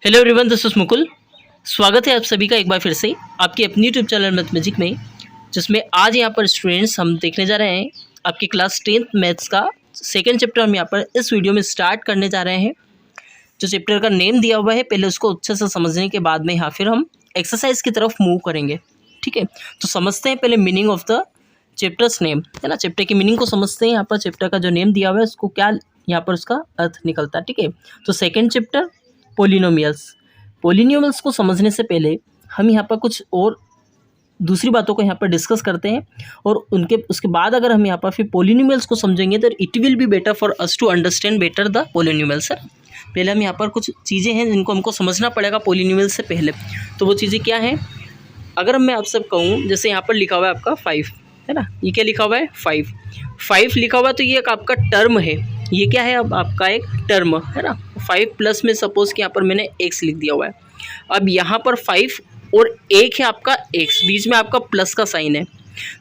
Hello everyone, this is Mukul. स्वागत है आप सभी का एक बार फिर से आपकी अपनी यूट्यूब चैनल मैथ मैजिक में, जिसमें आज यहाँ पर स्टूडेंट्स हम देखने जा रहे हैं आपकी क्लास 10th मैथ्स का सेकंड चैप्टर। हम यहाँ पर इस वीडियो में स्टार्ट करने जा रहे हैं। जो चैप्टर का नेम दिया हुआ है, पहले उसको अच्छे से समझने के बाद में यहाँ फिर हम एक्सरसाइज की तरफ मूव करेंगे। ठीक है, तो समझते हैं पहले meaning of the chapters name, है ना। चैप्टर की मीनिंग को समझते हैं। यहाँ पर चैप्टर का जो नेम दिया हुआ है उसको क्या यहाँ पर उसका अर्थ निकलता है। ठीक है, तो सेकेंड चैप्टर पोलिनोमियल्स। पोलिनोमियल्स को समझने से पहले हम यहाँ पर कुछ और दूसरी बातों को यहाँ पर डिस्कस करते हैं, और उसके बाद अगर हम यहाँ पर फिर पोलिनोमियल्स को समझेंगे तो it will be better for us to understand better the polynomials. Sir पहले हम यहाँ पर कुछ चीज़ें हैं जिनको हमको समझना पड़ेगा पोलिनोमियल्स से पहले। तो वो चीज़ें क्या हैं, अगर मैं आप सब कहूँ, जैसे यहाँ पर लिखा हुआ है आपका 5, है ना। ये क्या लिखा हुआ है, 5 लिखा हुआ है, तो ये एक आपका टर्म है। ये क्या है, अब आपका एक टर्म है ना। 5 प्लस में सपोज कि यहाँ पर मैंने x लिख दिया हुआ है। अब यहाँ पर 5 और एक है आपका x, बीच में आपका प्लस का साइन है,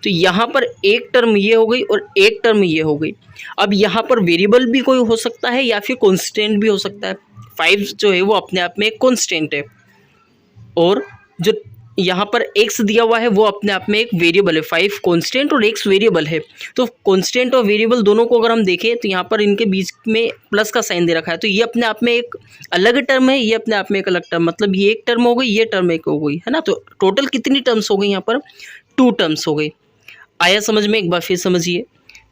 तो यहाँ पर एक टर्म ये हो गई और एक टर्म ये हो गई। अब यहाँ पर वेरिएबल भी कोई हो सकता है या फिर कॉन्स्टेंट भी हो सकता है। 5 जो है वो अपने आप में एक कॉन्स्टेंट है, और जो यहाँ पर x दिया हुआ है वो अपने आप में एक वेरिएबल है। 5 कांस्टेंट और x वेरिएबल है, तो कांस्टेंट और वेरिएबल दोनों को अगर हम देखें तो यहाँ पर इनके बीच में प्लस का साइन दे रखा है, तो ये अपने आप में एक अलग टर्म है, ये अपने आप में एक अलग टर्म, मतलब ये एक टर्म हो गई, ये टर्म एक हो गई, है ना। तो टोटल कितनी टर्म्स हो गई, यहाँ पर 2 टर्म्स हो गई। आया समझ में, एक बार फिर समझिए।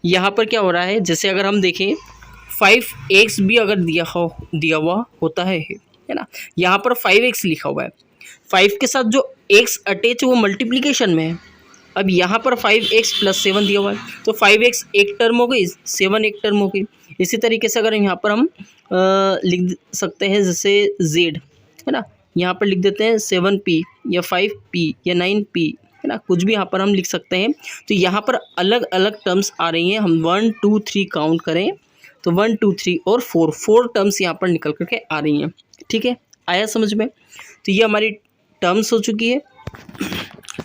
यहाँ पर क्या हो रहा है, जैसे अगर हम देखें 5x भी अगर दिया हुआ होता है ना। यहाँ पर 5x लिखा हुआ है, 5 के साथ जो x अटैच वो मल्टीप्लिकेशन में है। अब यहाँ पर 5x + 7 दिया हुआ है, तो 5x एक टर्म हो गई, 7 एक टर्म हो गई। इसी तरीके से अगर यहाँ पर हम लिख सकते हैं, जैसे z, है ना, यहाँ पर लिख देते हैं 7p या 5p या 9p, है ना, कुछ भी यहाँ पर हम लिख सकते हैं। तो यहाँ पर अलग अलग टर्म्स आ रही हैं। हम 1 2 3 काउंट करें तो 1 2 3 और 4 टर्म्स यहाँ पर निकल करके आ रही हैं। ठीक है, आया समझ में। तो ये हमारी टर्म्स हो चुकी है।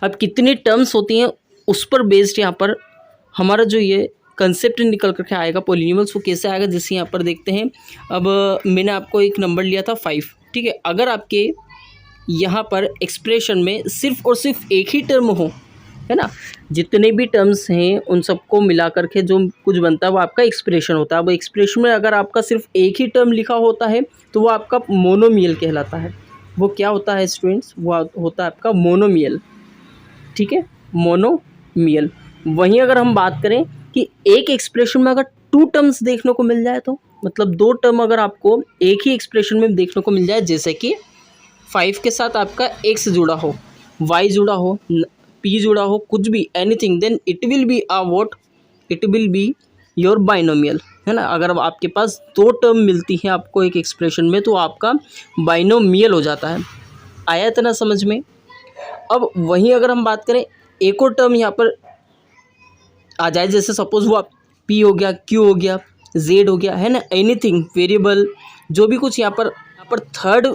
अब कितनी टर्म्स होती हैं उस पर बेस्ड यहाँ पर हमारा जो ये कंसेप्ट निकल करके आएगा पोलिनोमियल्स, वो कैसे आएगा, जैसे यहाँ पर देखते हैं। अब मैंने आपको एक नंबर लिया था 5, ठीक है। अगर आपके यहाँ पर एक्सप्रेशन में सिर्फ और सिर्फ एक ही टर्म हो, है ना, जितने भी टर्म्स हैं उन सबको मिला करके जो कुछ बनता है वो आपका एक्सप्रेशन होता है। वो एक्सप्रेशन में अगर आपका सिर्फ एक ही टर्म लिखा होता है तो वो आपका मोनोमियल कहलाता है। वो क्या होता है स्टूडेंट्स, वो होता है आपका मोनोमियल। ठीक है, मोनोमियल। वहीं अगर हम बात करें कि एक एक्सप्रेशन में अगर 2 टर्म्स देखने को मिल जाए, तो मतलब 2 टर्म अगर आपको एक ही एक्सप्रेशन में देखने को मिल जाए, जैसे कि 5 के साथ आपका x जुड़ा हो, y जुड़ा हो, p जुड़ा हो, कुछ भी anything, then it will be what, it will be your binomial, है ना। अगर आपके पास 2 टर्म मिलती हैं आपको एक एक्सप्रेशन में, तो आपका बाइनोमियल हो जाता है। आया इतना समझ में। अब वहीं अगर हम बात करें एक और टर्म यहाँ पर आ जाए, जैसे सपोज वो p हो गया, q हो गया, z हो गया, है ना, एनीथिंग वेरिएबल जो भी कुछ यहाँ पर थर्ड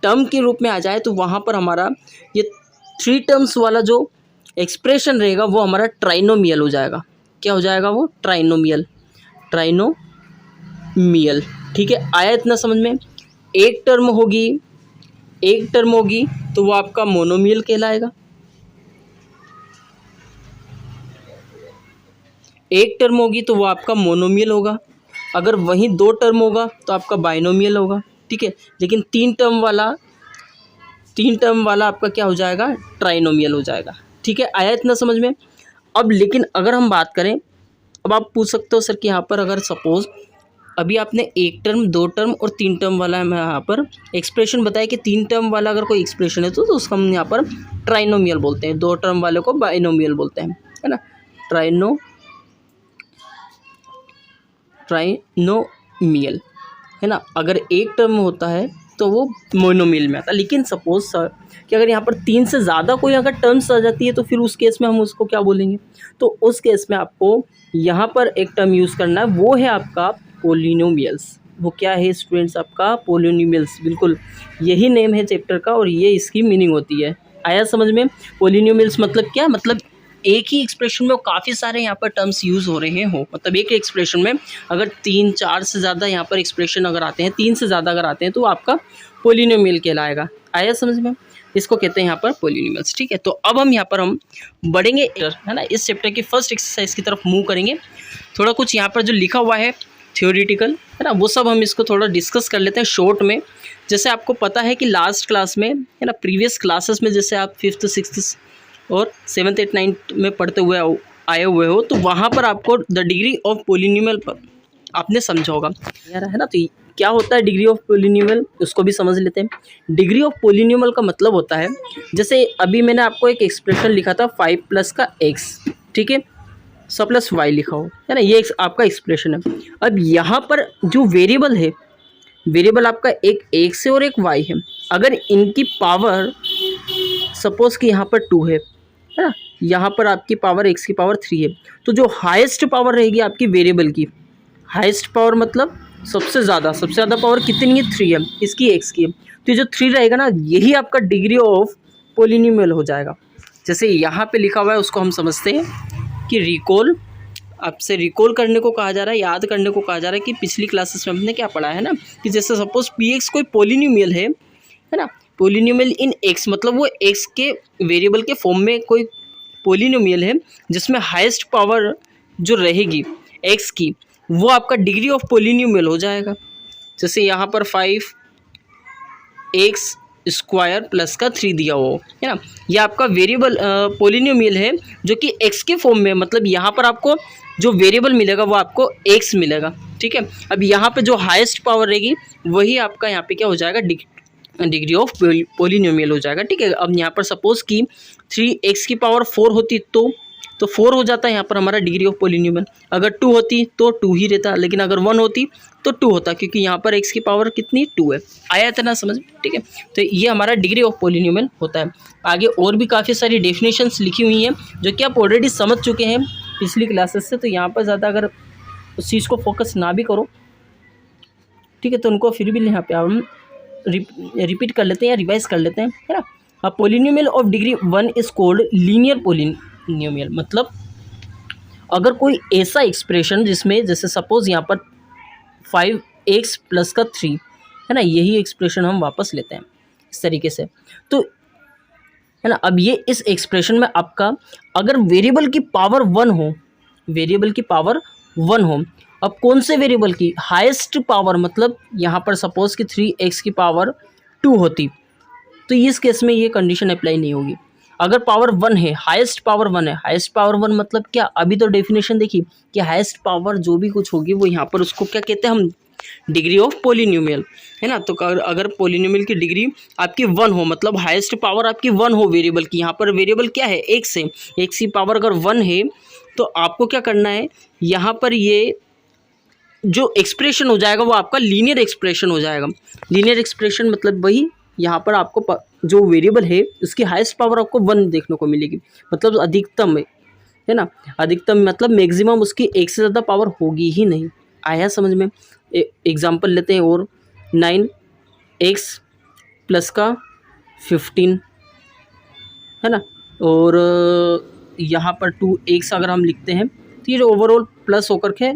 टर्म के रूप में आ जाए, तो वहाँ पर हमारा ये 3 टर्म्स वाला जो एक्सप्रेशन रहेगा वो हमारा ट्राइनोमियल हो जाएगा। क्या हो जाएगा वो, ट्राइनोमियल। ठीक है, आया इतना समझ में। एक टर्म होगी तो वो आपका मोनोमियल कहलाएगा। एक टर्म होगी तो वो आपका मोनोमियल होगा। अगर वहीं 2 टर्म होगा तो आपका बाइनोमियल होगा। ठीक है, लेकिन 3 टर्म वाला आपका क्या हो जाएगा, ट्राइनोमियल हो जाएगा। ठीक है, आया इतना समझ में। अब लेकिन अगर हम बात करें, अब आप पूछ सकते हो सर कि यहाँ पर अगर सपोज अभी आपने 1 टर्म, 2 टर्म और 3 टर्म वाला यहाँ पर एक्सप्रेशन बताया कि 3 टर्म वाला अगर कोई एक्सप्रेशन है तो उसको हम यहाँ पर ट्राइनोमियल बोलते हैं, 2 टर्म वाले को बाइनोमियल बोलते हैं, है ना। ट्राइनोमियल, है ना। अगर एक टर्म होता है तो वो मोनोमियल में आता है। लेकिन सपोज सर कि अगर यहाँ पर 3 से ज़्यादा कोई अगर टर्म्स आ जाती है, तो फिर उस केस में हम उसको क्या बोलेंगे, तो उस केस में आपको यहाँ पर एक टर्म यूज़ करना है, वो है आपका पोलिनोमियल्स। वो क्या है स्टूडेंट्स, आपका पोलिनोमियल्स। बिल्कुल यही नेम है चैप्टर का और ये इसकी मीनिंग होती है। आया समझ में। पोलिनोमियल्स मतलब क्या, मतलब एक ही एक्सप्रेशन में काफ़ी सारे यहाँ पर टर्म्स यूज़ हो रहे हो, मतलब एक एक्सप्रेशन में अगर 3 4 से ज़्यादा यहाँ पर एक्सप्रेशन अगर आते हैं, 3 से ज़्यादा अगर आते हैं, तो आपका पोलिनोमियल कहलाएगा। आया समझ में? इसको कहते हैं यहाँ पर पोलिनोमियल्स। ठीक है, तो अब हम यहाँ पर हम बढ़ेंगे, है ना, इस चैप्टर की फर्स्ट एक्सरसाइज की तरफ मूव करेंगे। थोड़ा कुछ यहाँ पर जो लिखा हुआ है थ्योरेटिकल, है ना, वो सब हम इसको थोड़ा डिस्कस कर लेते हैं शॉर्ट में। जैसे आपको पता है कि लास्ट क्लास में, है ना, प्रीवियस क्लासेस में जैसे आप 5th 6th और 7th 8th 9th में पढ़ते हुए आए हुए हो, तो वहाँ पर आपको द डिग्री ऑफ पोलिनोमियल पर आपने समझा होगा यार, है ना। तो क्या होता है डिग्री ऑफ पोलिनोमियल, उसको भी समझ लेते हैं। डिग्री ऑफ पोलिनोमियल का मतलब होता है, जैसे अभी मैंने आपको एक एक्सप्रेशन लिखा था 5 प्लस का x, ठीक है, सब प्लस y लिखा हो, है ना, ये आपका एक्सप्रेशन है। अब यहाँ पर जो वेरिएबल है, वेरिएबल आपका एक x है और एक y है। अगर इनकी पावर सपोज कि यहाँ पर 2 है ना, यहाँ पर आपकी पावर x की पावर 3 है, तो जो हाईएस्ट पावर रहेगी आपकी वेरिएबल की, हाईएस्ट पावर मतलब सबसे ज़्यादा पावर कितनी है, 3 है, इसकी x की है, तो जो 3 रहेगा ना, यही आपका डिग्री ऑफ पोलिनोमियल हो जाएगा। जैसे यहाँ पे लिखा हुआ है, उसको हम समझते हैं कि रिकॉल, आपसे रिकॉल करने को कहा जा रहा है, याद करने को कहा जा रहा है कि पिछली क्लासेस में हमने क्या पढ़ा है ना, कि जैसे सपोज px कोई पोलिनोमियल है ना, पोलिनोमियल इन x, मतलब वो x के वेरिएबल के फॉर्म में कोई पोलिनोमियल है जिसमें हाईएस्ट पावर जो रहेगी x की, वो आपका डिग्री ऑफ पोलिनोमियल हो जाएगा। जैसे यहाँ पर 5x स्क्वायर प्लस का 3 दिया हो, है ना, ये आपका वेरिएबल पोलिनोमियल है जो कि x के फॉर्म में, मतलब यहाँ पर आपको जो वेरिएबल मिलेगा वो आपको x मिलेगा। ठीक है, अब यहाँ पे जो हाईएस्ट पावर रहेगी वही आपका यहाँ पे क्या हो जाएगा, डिग्री ऑफ पोलिनोमियल हो जाएगा। ठीक है, अब यहाँ पर सपोज कि 3x की पावर 4 होती तो 4 हो जाता है यहाँ पर हमारा डिग्री ऑफ पोलिनोमियल। अगर 2 होती तो 2 ही रहता, लेकिन अगर 1 होती तो 2 होता, क्योंकि यहाँ पर x की पावर कितनी, 2 है। आया इतना समझ? ठीक है, तो ये हमारा डिग्री ऑफ पोलिनोमियल होता है। आगे और भी काफ़ी सारी डेफिनेशंस लिखी हुई हैं जो कि आप ऑलरेडी समझ चुके हैं पिछली क्लासेस से, तो यहाँ पर ज़्यादा अगर उस चीज़ को फोकस ना भी करो, ठीक है, तो उनको फिर भी यहाँ पे हम रिपीट कर लेते हैं या रिवाइज कर लेते हैं, है ना। अब polynomial of degree 1 is called linear polynomial, मतलब अगर कोई ऐसा एक्सप्रेशन जिसमें जैसे सपोज यहाँ पर 5x प्लस का 3, है ना, यही एक्सप्रेशन हम वापस लेते हैं इस तरीके से, तो है ना। अब ये इस एक्सप्रेशन में आपका अगर वेरिएबल की पावर 1 हो, वेरिएबल की पावर 1 हो, अब कौन से वेरिएबल की हाईएस्ट पावर, मतलब यहाँ पर सपोज कि 3x की पावर 2 होती, तो इस केस में ये कंडीशन अप्लाई नहीं होगी। अगर पावर 1 है, हाईएस्ट पावर 1 है, हाईएस्ट पावर 1 मतलब क्या, अभी तो डेफिनेशन देखी कि हाईएस्ट पावर जो भी कुछ होगी वो यहाँ पर उसको क्या कहते हैं हम, डिग्री ऑफ पोलिनोमियल, है ना। तो अगर पोलिनोमियल की डिग्री आपकी 1 हो, मतलब हाईएस्ट पावर आपकी 1 हो वेरिएबल की, यहाँ पर वेरिएबल क्या है, x है, x की पावर अगर 1 है, तो आपको क्या करना है, यहाँ पर ये जो एक्सप्रेशन हो जाएगा वो आपका लीनियर एक्सप्रेशन हो जाएगा। लीनियर एक्सप्रेशन मतलब वही, यहाँ पर आपको जो वेरिएबल है उसकी हाईएस्ट पावर आपको 1 देखने को मिलेगी, मतलब अधिकतम है ना, अधिकतम मतलब मैक्सिमम उसकी 1 से ज़्यादा पावर होगी ही नहीं। आया समझ में? एग्जांपल लेते हैं और 9x प्लस का 15, है ना, और यहाँ पर 2x अगर हम लिखते हैं तो ये ओवरऑल प्लस होकर के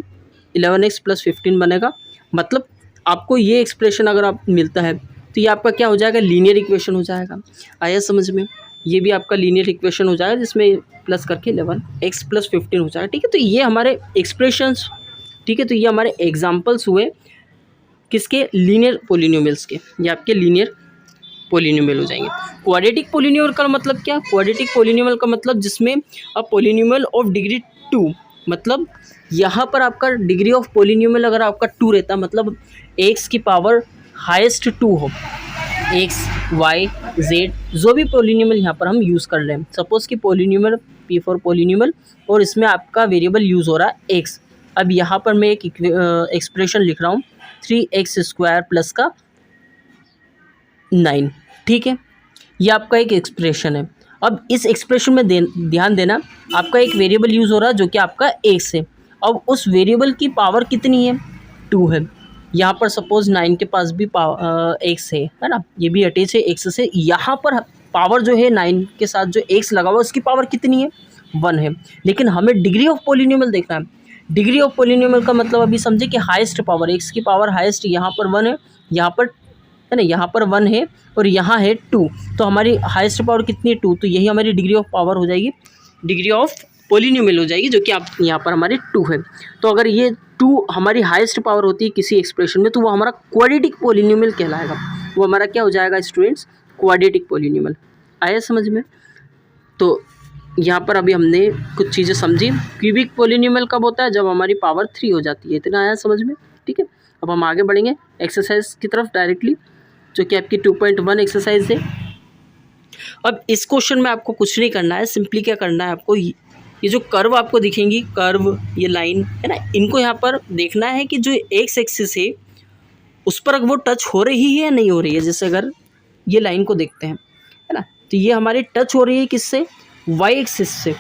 11x प्लस 15 बनेगा। मतलब आपको ये एक्सप्रेशन अगर आप मिलता है तो ये आपका क्या हो जाएगा, लीनियर इक्वेशन हो जाएगा। आया समझ में? ये भी आपका लीनियर इक्वेशन हो जाएगा जिसमें प्लस करके 11x प्लस 15 हो जाएगा। ठीक है, तो ये हमारे एक्सप्रेशंस, ठीक है, तो ये हमारे एग्जांपल्स हुए किसके, लीनियर पोलिनोमियल्स के, ये आपके लीनियर पोलिनोमियल हो जाएंगे। क्वाड्रेटिक पोलिनोमियल का मतलब क्या, क्वाड्रेटिक पोलिनोमियल का मतलब जिसमें अब पोलिनोमियल ऑफ डिग्री 2, मतलब यहाँ पर आपका डिग्री ऑफ पोलिनोमियल अगर आपका 2 रहता, मतलब x की पावर हाईएस्ट 2 हो, x y z जो भी पोलिनोमियल यहाँ पर हम यूज़ कर रहे हैं, सपोज़ कि पोलिनोमियल p फॉर पोलिनोमियल, और इसमें आपका वेरिएबल यूज़ हो रहा है x। अब यहाँ पर मैं एक एक्सप्रेशन लिख रहा हूँ 3x स्क्वायर प्लस का 9, ठीक है, ये आपका एक एक्सप्रेशन है। अब इस एक्सप्रेशन में ध्यान देना, आपका एक वेरिएबल यूज़ हो रहा है जो कि आपका x है। अब उस वेरिएबल की पावर कितनी है, 2 है। यहाँ पर सपोज 9 के पास भी x है ना, ये भी अटैच है x से। यहाँ पर पावर जो है 9 के साथ जो x लगा हुआ उसकी पावर कितनी है, 1 है। लेकिन हमें डिग्री ऑफ पोलिनोमियल देखना है। डिग्री ऑफ पोलिनोमियल का मतलब अभी समझे कि हाईएस्ट पावर, x की पावर हाईएस्ट यहाँ पर 1 है, यहाँ पर है ना, यहाँ पर 1 है और यहाँ है 2, तो हमारी हाईएस्ट पावर कितनी है 2, तो यही हमारी डिग्री ऑफ पावर हो जाएगी, डिग्री ऑफ पॉलिनोमियल हो जाएगी, जो कि आप यहाँ पर हमारी 2 है। तो अगर ये 2 हमारी हाईएस्ट पावर होती है किसी एक्सप्रेशन में, तो वो हमारा क्वाड्रेटिक पॉलिनोमियल कहलाएगा। वो हमारा क्या हो जाएगा स्टूडेंट्स, क्वाड्रेटिक पॉलिनोमियल। आया समझ में? तो यहाँ पर अभी हमने कुछ चीज़ें समझी। क्यूबिक पॉलिनोमियल कब होता है, जब हमारी पावर 3 हो जाती है। इतना आया समझ में? ठीक है, अब हम आगे बढ़ेंगे एक्सरसाइज की तरफ डायरेक्टली, जो कि आपकी 2.1 एक्सरसाइज है। अब इस क्वेश्चन में आपको कुछ नहीं करना है, सिंपली क्या करना है आपको, ये जो कर्व आपको दिखेंगी, कर्व ये लाइन है ना, इनको यहाँ पर देखना है कि जो एक्स एक्सिस है उस पर अगर वो टच हो रही है या नहीं हो रही है। जैसे अगर ये लाइन को देखते हैं, है ना, तो ये हमारी टच हो रही है किससे, वाई एक्सिस से।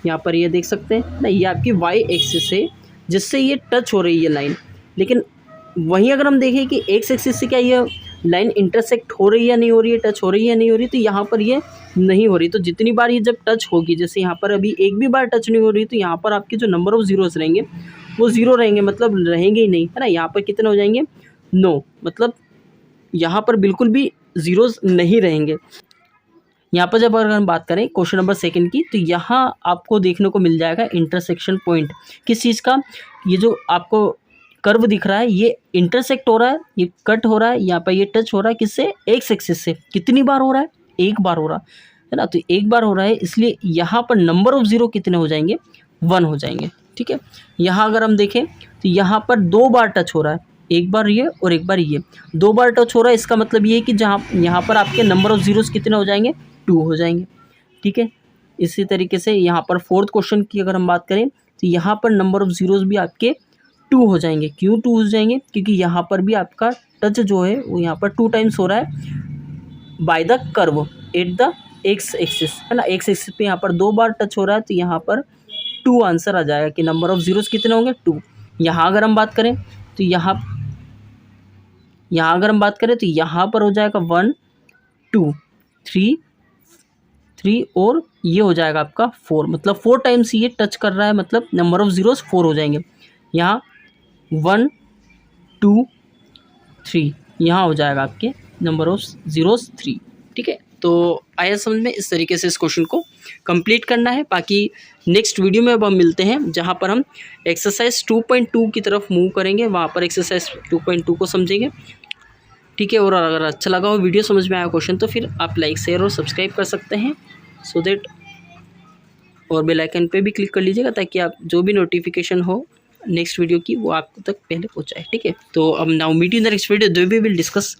यहाँ पर ये देख सकते हैं ना, ये आपकी वाई एक्सिस है जिससे ये टच हो रही है लाइन। लेकिन वहीं अगर हम देखें कि एक्स एक्सिस से क्या ये लाइन इंटरसेक्ट हो रही है या नहीं हो रही है, टच हो रही है या नहीं हो रही, तो यहाँ पर ये नहीं हो रही। तो जितनी बार ये जब टच होगी, जैसे यहाँ पर अभी एक भी बार टच नहीं हो रही, तो यहाँ पर आपके जो नंबर ऑफ जीरोस रहेंगे वो ज़ीरो रहेंगे, मतलब रहेंगे ही नहीं, है ना। यहाँ पर कितने हो जाएंगे, 9, मतलब यहाँ पर बिल्कुल भी ज़ीरोस नहीं रहेंगे। यहाँ पर जब अगर हम बात करें क्वेश्चन नंबर 2 की, तो यहाँ आपको देखने को मिल जाएगा इंटरसेक्शन पॉइंट किस चीज़ का, ये जो आपको कर्व दिख रहा है ये इंटरसेक्ट हो रहा है, ये कट हो रहा है, यहाँ पर ये टच हो रहा है किससे, एक्स एक्सिस से। कितनी बार हो रहा है, एक बार हो रहा है ना, तो एक बार हो रहा है, इसलिए यहाँ पर नंबर ऑफ ज़ीरो कितने हो जाएंगे, 1 हो जाएंगे। ठीक है, यहाँ अगर हम देखें तो यहाँ पर 2 बार टच हो रहा है, एक बार ये और एक बार ये, 2 बार टच हो रहा है। इसका मतलब ये है कि जहाँ यहाँ पर आपके नंबर ऑफ ज़ीरोस कितने हो जाएंगे, 2 हो जाएंगे। ठीक है, इसी तरीके से यहाँ पर 4th क्वेश्चन की अगर हम बात करें, तो यहाँ पर नंबर ऑफ ज़ीरोस भी आपके 2 हो जाएंगे। क्यों 2 हो जाएंगे, क्योंकि यहाँ पर भी आपका टच जो है वो यहाँ पर 2 टाइम्स हो रहा है by the curve at the x axis, है ना। एक्स एक्सिस पे यहाँ पर 2 बार टच हो रहा है, तो यहाँ पर 2 आंसर आ जाएगा कि नंबर ऑफ ज़ीरोस कितने होंगे, 2। यहाँ अगर हम बात करें तो यहाँ अगर हम बात करें तो यहाँ पर हो जाएगा 1 2 3 और ये हो जाएगा आपका 4, मतलब 4 टाइम्स ये टच कर रहा है, मतलब नंबर ऑफ ज़ीरोस 4 हो जाएंगे। यहाँ 1 2 3 यहाँ हो जाएगा आपके नंबर ऑफ ज़ीरोस 3। ठीक है, तो आया समझ में? इस तरीके से इस क्वेश्चन को कंप्लीट करना है। बाकी नेक्स्ट वीडियो में अब हम मिलते हैं, जहाँ पर हम एक्सरसाइज 2.2 की तरफ मूव करेंगे, वहाँ पर एक्सरसाइज 2.2 को समझेंगे। ठीक है, और अगर अच्छा लगा हो वीडियो, समझ में आया क्वेश्चन, तो फिर आप लाइक शेयर और सब्सक्राइब कर सकते हैं, सो दैट, और बेल आइकन पे भी क्लिक कर लीजिएगा ताकि आप जो भी नोटिफिकेशन हो नेक्स्ट वीडियो की वो आपको तक पहले पहुंचाए। ठीक है, तो अब now meet in the next video, we will discuss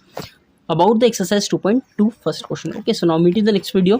about the exercise 2.2 first question. Okay, so now meet in the next video.